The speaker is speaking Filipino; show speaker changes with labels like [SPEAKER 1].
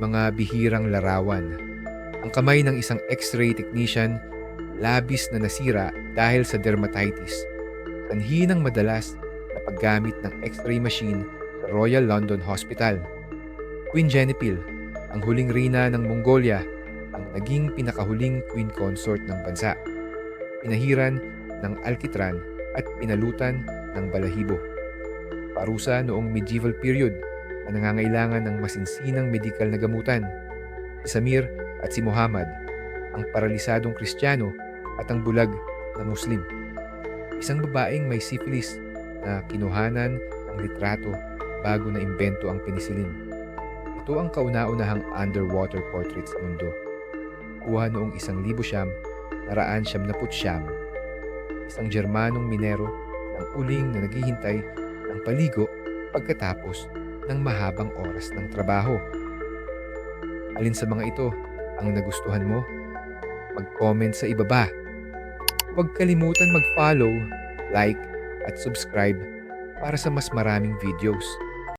[SPEAKER 1] mga bihirang larawan. Ang kamay ng isang X-ray technician labis na nasira dahil sa dermatitis. Sanhi ng madalas na paggamit ng X-ray machine sa Royal London Hospital. Queen Genepil, ang huling reyna ng Mongolia, ang naging pinakahuling queen consort ng bansa. Pinahiran ng alkitran at pinalutan ng balahibo. Parusa noong medieval period na nangangailangan ng masinsinang medikal na gamutan. Si Samir at si Muhammad, ang paralisadong Kristiyano at ang bulag na Muslim. Isang babaeng may syphilis na kinuhanan ng litrato bago na imbento ang penicillin. Ito ang kauna-unahang underwater portrait sa mundo. Kuha noong 1979, isang Germanong minero ng uling na naghihintay ng paligo pagkatapos ng mahabang oras ng trabaho. Alin sa mga ito ang nagustuhan mo? Mag-comment sa ibaba. Huwag kalimutan mag-follow, like, at subscribe para sa mas maraming videos.